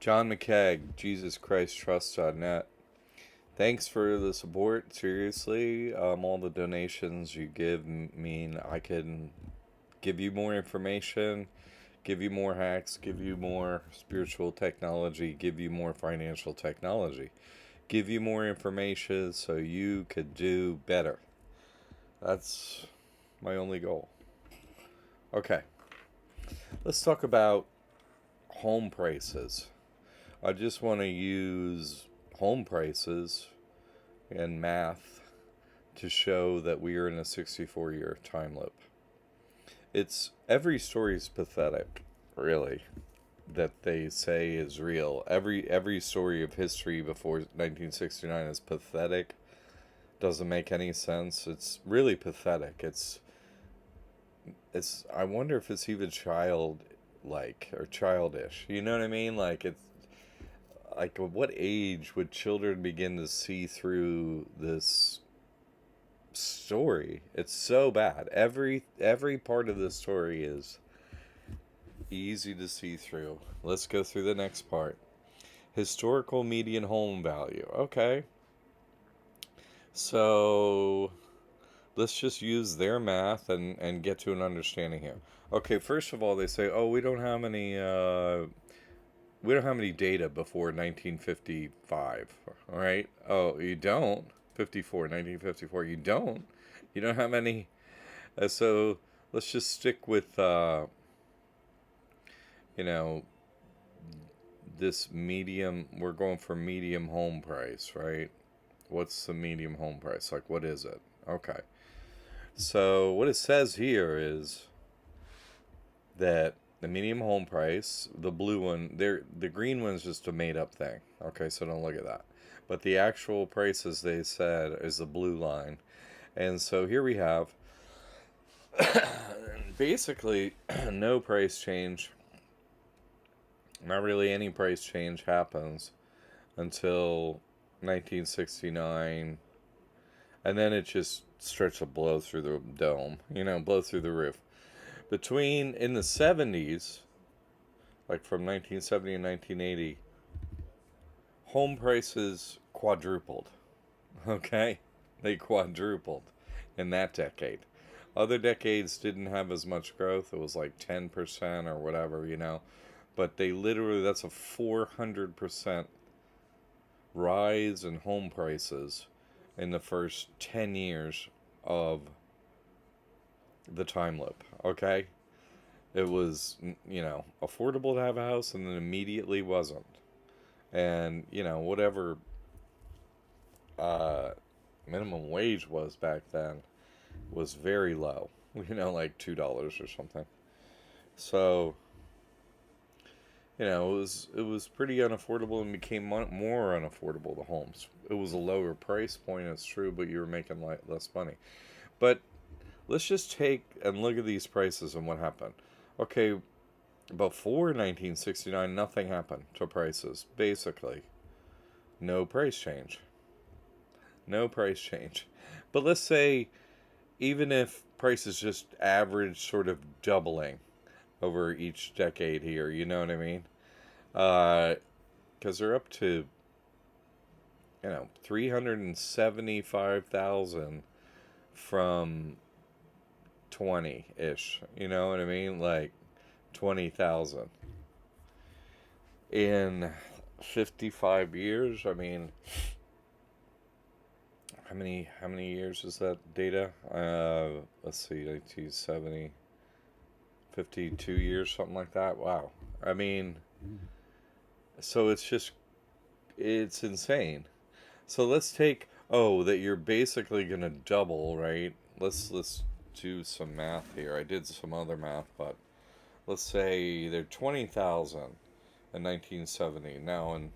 John McCaig, JesusChristTrust.net. Thanks for the support. Seriously, all the donations you give mean I can give you more information, give you more hacks, give you more spiritual technology, give you more financial technology, give you more information so you could do better. That's my only goal. Okay, let's talk about home prices. I just want to use home prices and math to show that we are in a 64-year time loop. It's every story is pathetic, really, that they say is real. Every story of history before 1969 is pathetic. Doesn't make any sense. It's really pathetic. It's I wonder if it's even childlike or childish. You know what I mean? It's like at what age would children begin to see through this story? It's so bad. Every part of the story is easy to see through. Let's go through the next part. Historical median home value. Okay. So let's just use their math and get to an understanding here. Okay, first of all, they say, oh, we don't have any data before 1955. All right. Oh, you don't? 1954. You don't? You don't have any? So let's just stick with, you know, this medium. We're going for medium home price, right? What's the medium home price? Like, what is it? Okay. So what it says here is that the medium home price, the blue one, the green one's just a made up thing. Okay, so don't look at that. But the actual prices they said is the blue line. And so here we have basically no price change. Not really any price change happens until 1969. And then it just starts to blow through the dome, blow through the roof. In the 70s, like from 1970 and 1980, home prices quadrupled. Okay? They quadrupled in that decade. Other decades didn't have as much growth. It was like 10% or whatever. But that's a 400% rise in home prices in the first 10 years of the time loop. Okay? It was, affordable to have a house and then immediately wasn't. And, whatever uh, minimum wage was back then was very low, like $2 or something. So, it was pretty unaffordable and became more unaffordable, the homes. It was a lower price point, it's true, but you were making less money. But let's just take and look at these prices and what happened. Okay, before 1969, nothing happened to prices. Basically, no price change. No price change. But let's say, even if prices just average sort of doubling over each decade here, you know what I mean? Because they're up to, 375,000 from 20-ish. You know what I mean? Like 20,000 in 55 years. I mean, how many years is that data? Let's see, 1970, 52 years, something like that. Wow. I mean, so it's insane. So let's take, that you're basically gonna double, right? Let's do some math here. I did some other math, but let's say they're 20,000 in 1970. Now in,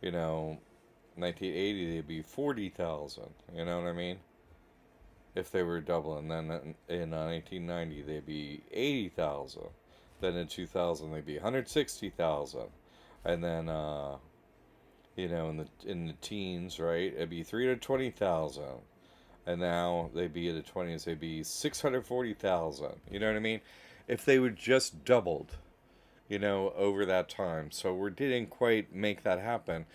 1980 they'd be 40,000. You know what I mean? If they were doubling, then in 1990 they'd be 80,000. Then in 2000 they'd be 160,000, and then in the teens, right, it'd be 320,000, and now they'd be in the 20s, they'd be 640,000. You know what I mean? If they were just doubled over that time. So we didn't quite make that happen.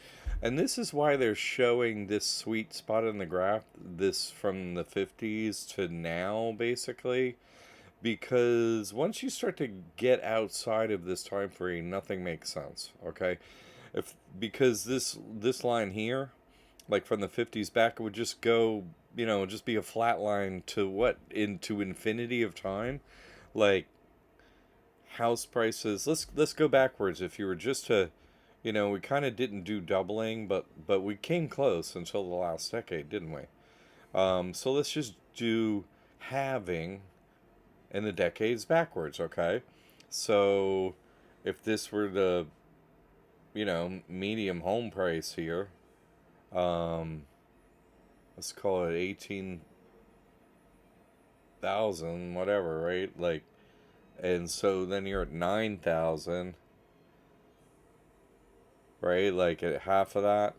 And this is why they're showing this sweet spot in the graph, this from the 50s to now, basically. Because once you start to get outside of this time frame, nothing makes sense. Okay, because this line here, like from the 50s back, it would just go, just be a flat line to what, into infinity of time. Like house prices, let's go backwards. If you were just to, we kind of didn't do doubling, but we came close until the last decade, didn't we? So let's just do halving in the decades backwards. Okay, so if this were the, medium home price here, um let's call it 18,000, whatever, right? Like, and so then you're at 9,000, right? Like at half of that.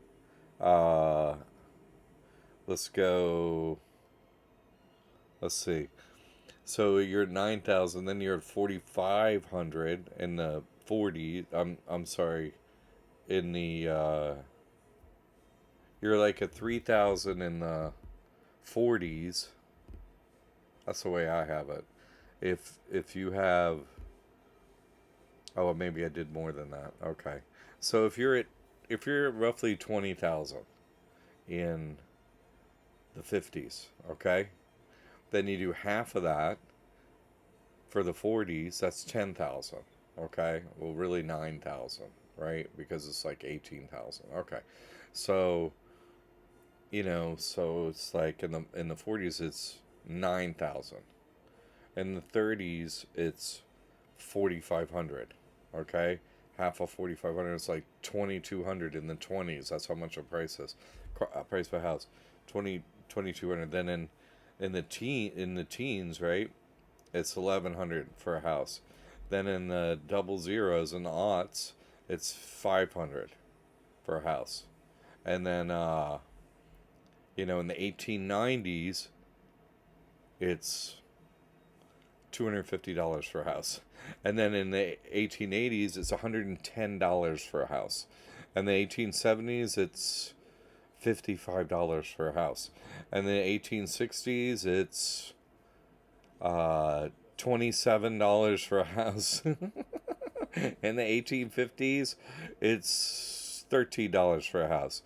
Uh, let's go. Let's see. So you're at 9,000, then you're at 4,500 in the 40. I'm sorry, in the you're like at 3,000 in the 40s. That's the way I have it. If you have, oh, maybe I did more than that. Okay. So if you're at roughly 20,000 in the 50s, okay? Then you do half of that for the 40s, that's 10,000, okay? Well, really 9,000, right? Because it's like 18,000. Okay. So, so it's like in the 40s it's 9,000. In the 30s it's 4,500. Okay, half of 4,500 is like 2,200 in the 20s. That's how much a price is. Price per house, 2,200. Then in the teens, right? It's 1,100 for a house. Then in the double zeros and the aughts, it's 500 for a house. And then in the 1890s, it's $250 for a house. And then in the 1880s, it's $110 for a house. And the 1870s, it's $55 for a house. And the 1860s, it's $27 for a house. In the 1850s, it's $13 for a house.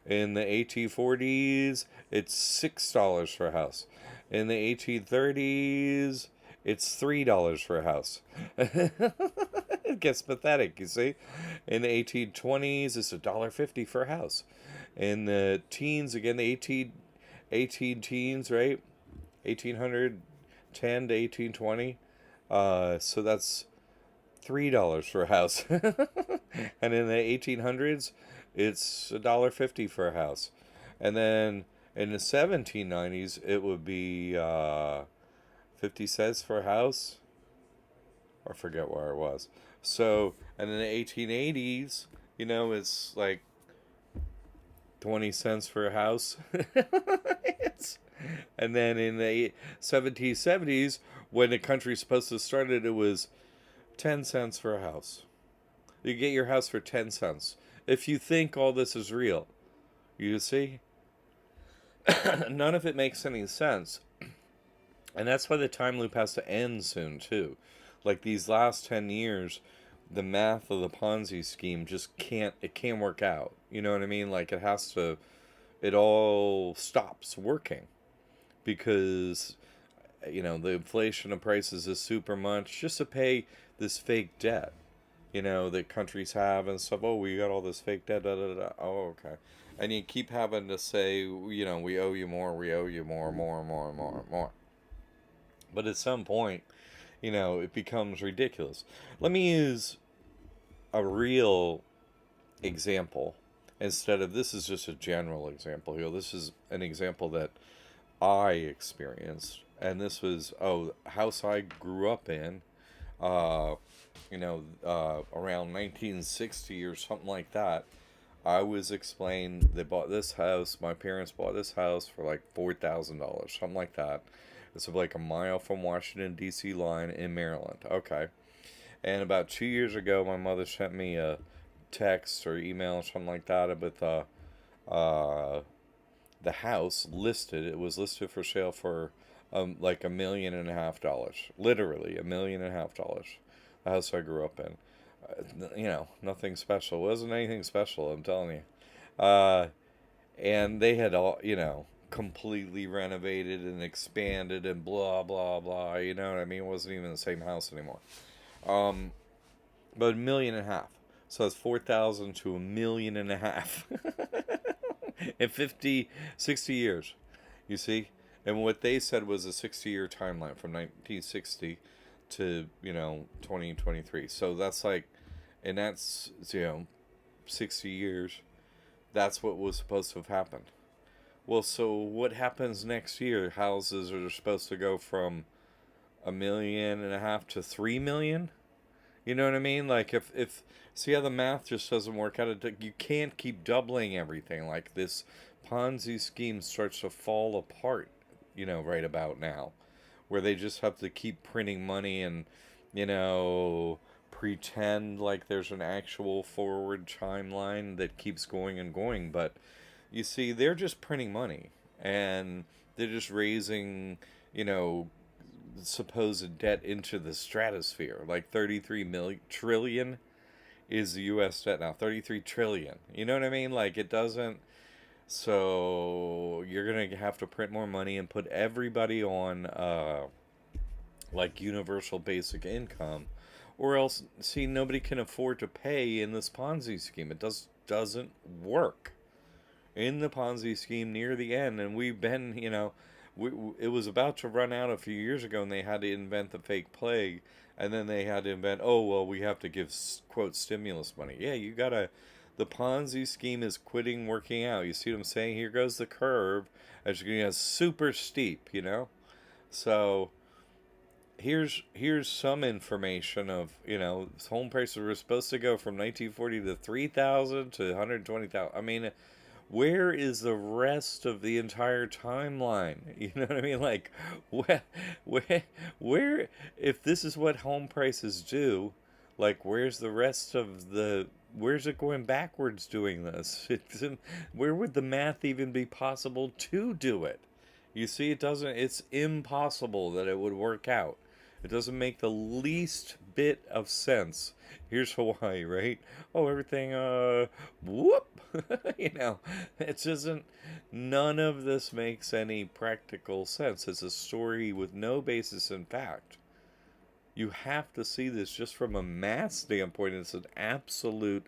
In the 1840s, it's $6 for a house. In the 1830s, it's $3 for a house. It gets pathetic, you see. In the 1820s, it's $1.50 for a house. In the teens, again, the 18 teens, right? 1810 to 1820. So that's $3 for a house. And in the 1800s, it's $1.50 for a house. And then in the 1790s, it would be 50 cents for a house. I forget where it was. So, and in the 1880s, it's like 20 cents for a house. And then in the 1770s, when the country's supposed to start it was 10 cents for a house. You get your house for 10 cents. If you think all this is real, you see? None of it makes any sense. And that's why the time loop has to end soon, too. Like these last 10 years, the math of the Ponzi scheme just can't work out. You know what I mean? Like it all stops working. Because, the inflation of prices is super much just to pay this fake debt, that countries have and stuff. Oh, we got all this fake debt, da da da. Oh, okay. And you keep having to say, we owe you more, we owe you more, more, more, more, more. But at some point, it becomes ridiculous. Let me use a real example instead of, this is just a general example here. This is an example that I experienced. And this was, house I grew up in, around 1960 or something like that. I was explained, they bought this house, my parents bought this house for like $4,000, something like that. It's like a mile from Washington, D.C. line in Maryland. Okay. And about 2 years ago, my mother sent me a text or email or something like that with uh, the house listed. It was listed for sale for like $1.5 million, literally $1.5 million. The house I grew up in. Nothing special. It wasn't anything special, I'm telling you. And they had all, completely renovated and expanded and blah blah blah. You know what I mean? It wasn't even the same house anymore. Um, but $1.5 million. So it's 4,000 to $1.5 million in 50, 60 years. You see? And what they said was a 60-year timeline from 1960 to, 2023. So that's like, and that's, 60 years. That's what was supposed to have happened. Well, so what happens next year? Houses are supposed to go from 1.5 million to 3 million. You know what I mean? Like if see how the math just doesn't work out. You can't keep doubling everything. Like this Ponzi scheme starts to fall apart. Right about now, where they just have to keep printing money and you know pretend like there's an actual forward timeline that keeps going and going. But you see, they're just printing money and they're just raising, you know, supposed debt into the stratosphere. Like 33 trillion is the U.S. debt now. 33 trillion. You know what I mean? Like it doesn't. So you're gonna have to print more money and put everybody on like universal basic income, or else see nobody can afford to pay in this Ponzi scheme. It doesn't work in the Ponzi scheme near the end, and we've been, it was about to run out a few years ago, and they had to invent the fake plague, and then they had to invent, oh well, we have to give quote stimulus money. Yeah, you gotta. The Ponzi scheme is quitting working out. You see what I'm saying? Here goes the curve, as you're gonna super steep, So here's some information of home prices were supposed to go from 1940 to 3,000 to 120,000. I mean, where is the rest of the entire timeline? You know what I mean? Like, where, if this is what home prices do, like, where's the rest of where's it going backwards doing this? Where would the math even be possible to do it? You see, it's impossible that it would work out. It doesn't make the least bit of sense. Here's Hawaii, right? Oh, everything, whoop. It doesn't, none of this makes any practical sense. It's a story with no basis in fact. You have to see this just from a math standpoint. It's an absolute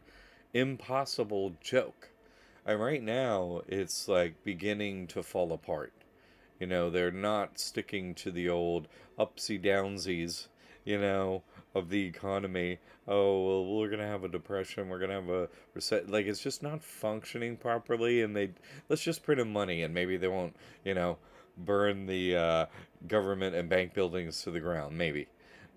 impossible joke. And right now, it's like beginning to fall apart. They're not sticking to the old upsy downsies, of the economy. Oh, well, we're going to have a depression. We're going to have a reset. Like, it's just not functioning properly. And let's just print money and maybe they won't, burn the government and bank buildings to the ground. Maybe.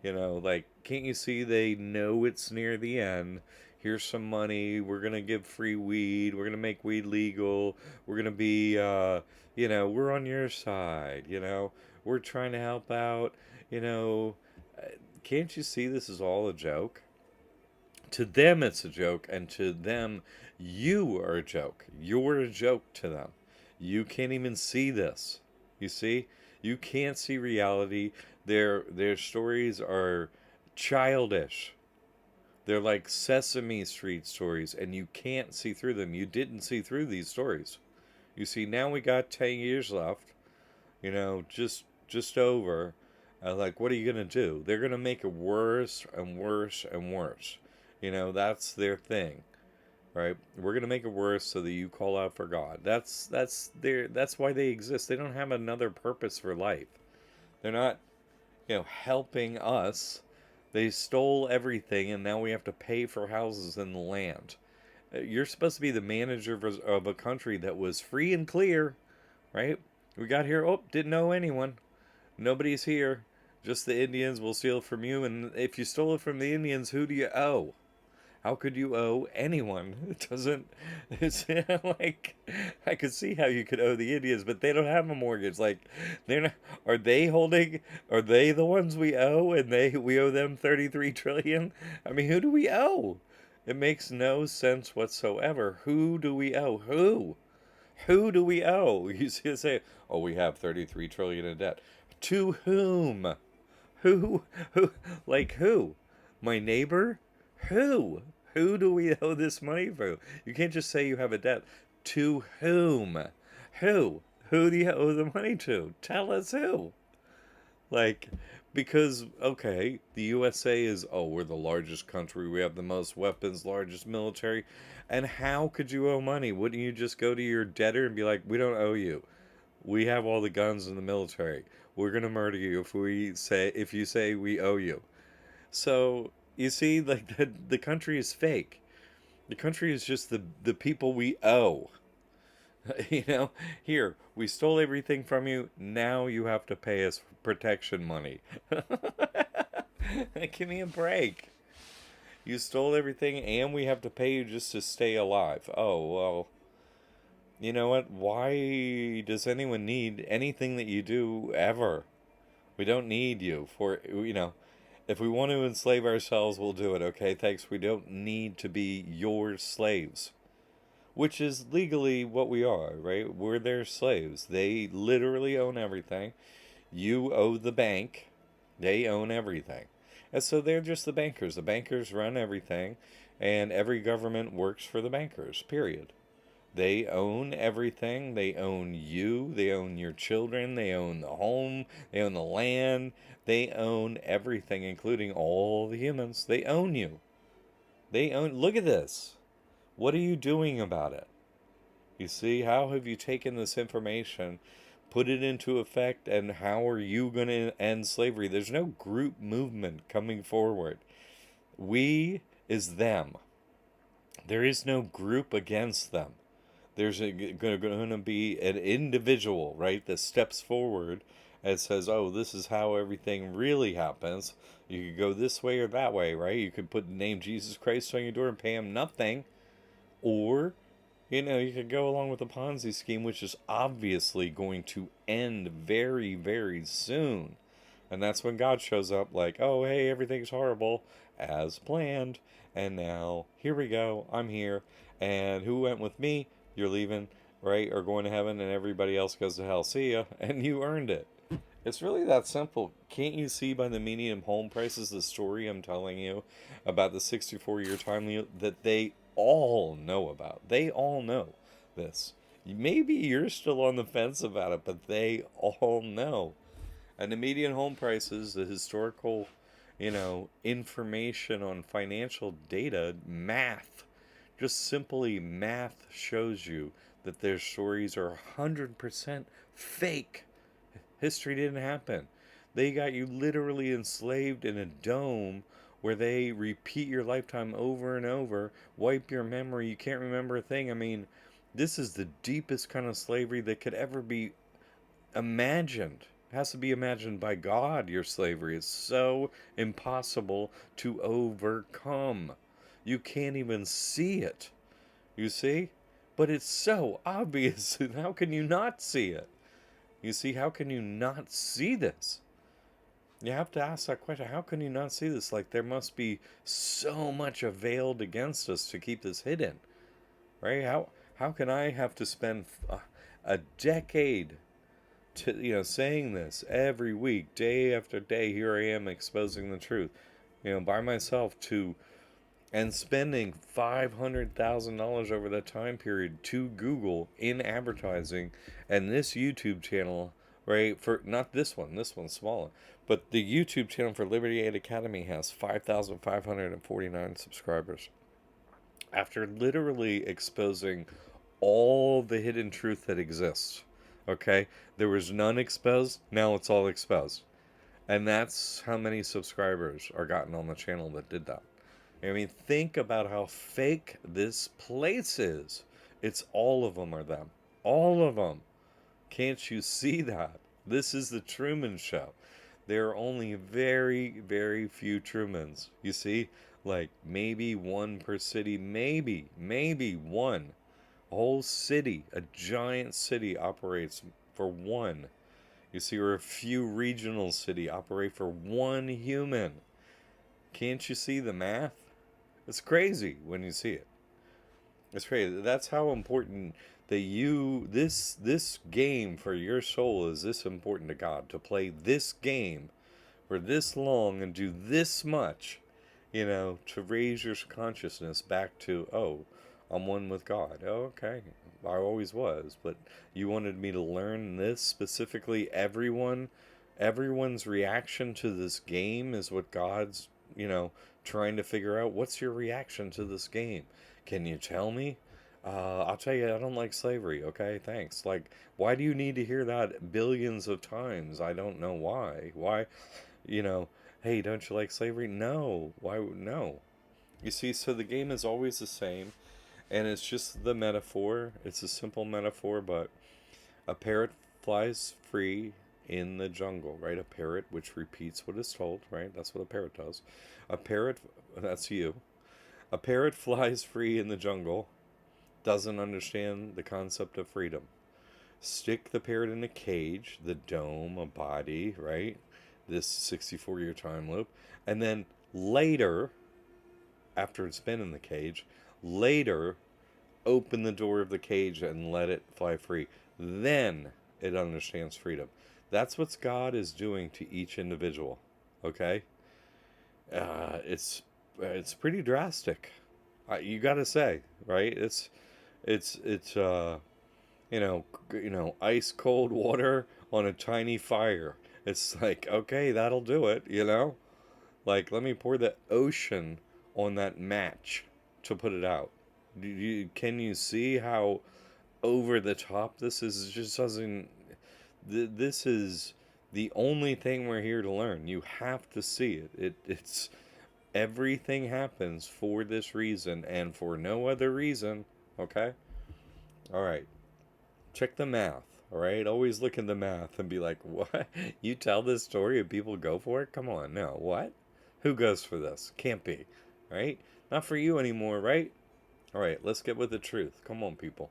Like, can't you see they know it's near the end? Here's some money. We're going to give free weed. We're going to make weed legal. We're going to be, we're on your side. We're trying to help out. Can't you see this is all a joke? To them, it's a joke. And to them, you are a joke. You're a joke to them. You can't even see this. You see? You can't see reality. Their stories are childish. They're like Sesame Street stories, and you can't see through them. You didn't see through these stories. You see, now we got 10 years left, just over. Like, what are you going to do? They're going to make it worse and worse and worse. That's their thing, right? We're going to make it worse so that you call out for God. That's why they exist. They don't have another purpose for life. They're not, helping us. They stole everything, and now we have to pay for houses and land. You're supposed to be the manager of a country that was free and clear, right? We got here, oh, didn't know anyone. Nobody's here. Just the Indians will steal from you, and if you stole it from the Indians, who do you owe? How could you owe anyone? It doesn't. It's like I could see how you could owe the Indians, but they don't have a mortgage. Like they're not. Are they holding? Are they the ones we owe, and we owe them 33 trillion? I mean, who do we owe? It makes no sense whatsoever. Who do we owe? Who? Who do we owe? You see, say, oh, we have 33 trillion in debt. To whom? Who? Who? Like who? My neighbor? Who? Who do we owe this money for? You can't just say you have a debt. To whom? Who? Who do you owe the money to? Tell us who. Like, because, okay, the USA is, oh, we're the largest country. We have the most weapons, largest military. And how could you owe money? Wouldn't you just go to your debtor and be like, we don't owe you. We have all the guns in the military. We're going to murder you if you say we owe you. So you see, like the country is fake. The country is just the people we owe. You know, here we stole everything from you. Now you have to pay us protection money. Give me a break. You stole everything, and we have to pay you just to stay alive. Oh well. You know what? Why does anyone need anything that you do ever? We don't need you for, you know, if we want to enslave ourselves, we'll do it, okay? Thanks. We don't need to be your slaves, which is legally what we are, right? We're their slaves. They literally own everything. You owe the bank. They own everything. And so they're just the bankers. The bankers run everything, and every government works for the bankers, period. They own everything. They own you. They own your children. They own the home. They own the land. They own everything, including all the humans. They own you. They own. Look at this. What are you doing about it? You see, how have you taken this information, put it into effect, and how are you going to end slavery? There's no group movement coming forward. We is them. There is no group against them. There's going to be an individual, right, that steps forward and says, oh, this is how everything really happens. You could go this way or that way, right? You could put the name Jesus Christ on your door and pay him nothing. Or, you know, you could go along with the Ponzi scheme, which is obviously going to end very, very soon. And that's when God shows up like, oh, hey, everything's horrible as planned. And now, here we go. I'm here. And who went with me? You're leaving, right? Or going to heaven, and everybody else goes to hell. See ya. And you earned it. It's really that simple. Can't you see by the median home prices the story I'm telling you about the 64-year time limit that they all know about? They all know this. Maybe you're still on the fence about it, but they all know. And the median home prices, the historical, you know, information on financial data, math, just simply math shows you that their stories are 100% fake. History didn't happen. They got you literally enslaved in a dome where they repeat your lifetime over and over, wipe your memory, you can't remember a thing. I mean, this is the deepest kind of slavery that could ever be imagined. It has to be imagined by God, your slavery. It's so impossible to overcome. You can't even see it. You see? But it's so obvious. How can you not see it? You see, how can you not see this? You have to ask that question. How can you not see this? Like, there must be so much availed against us to keep this hidden, right? How can I have to spend a decade to, you know, saying this every week, day after day? Here I am exposing the truth, you know, by myself and spending $500,000 over that time period to Google in advertising, and this YouTube channel, right, for not this one's smaller, but the YouTube channel for Liberty Aid Academy has 5,549 subscribers. After literally exposing all the hidden truth that exists, okay, there was none exposed, now it's all exposed. And that's how many subscribers are gotten on the channel that did that. I mean, think about how fake this place is. It's all of them are them. All of them. Can't you see that? This is the Truman Show. There are only very, very few Trumans. You see? Like maybe one per city, maybe one. A whole city, a giant city operates for one. You see, or a few regional city operate for one human. Can't you see the math? It's crazy when you see it. It's crazy. That's how important that this game for your soul is this important to God to play this game for this long and do this much, to raise your consciousness back to, oh, I'm one with God. Oh, okay. I always was, but you wanted me to learn this specifically. Everyone's reaction to this game is what God's, trying to figure out. What's your reaction to this game? Can you tell me? I'll tell you, I don't like slavery. Okay, thanks. Like, why do you need to hear that billions of times? I don't know why. Why, you know, hey, don't you like slavery? No. Why? No. You see, so the game is always the same, and it's just the metaphor. It's a simple metaphor, but a parrot flies free in the jungle, right? A parrot which repeats what is told, right? That's what a parrot does. A parrot, that's you. A parrot flies free in the jungle, doesn't understand the concept of freedom. Stick the parrot in a cage, the dome, a body, right? This 64-year time loop. And then later, after it's been in the cage, later open the door of the cage and let it fly free. Then it understands freedom. That's what God is doing to each individual. Okay, it's pretty drastic. You got to say, right? It's ice cold water on a tiny fire. It's like, okay, that'll do it. Like, let me pour the ocean on that match to put it out. Can you see how over the top this is? It just doesn't. This is the only thing we're here to learn. You have to see it. It's everything happens for this reason and for no other reason. Okay. All right. Check the math. All right. Always look at the math and be like, what? You tell this story and people go for it? Come on. No. What? Who goes for this? Can't be. Right? Not for you anymore, right? All right. Let's get with the truth. Come on, people.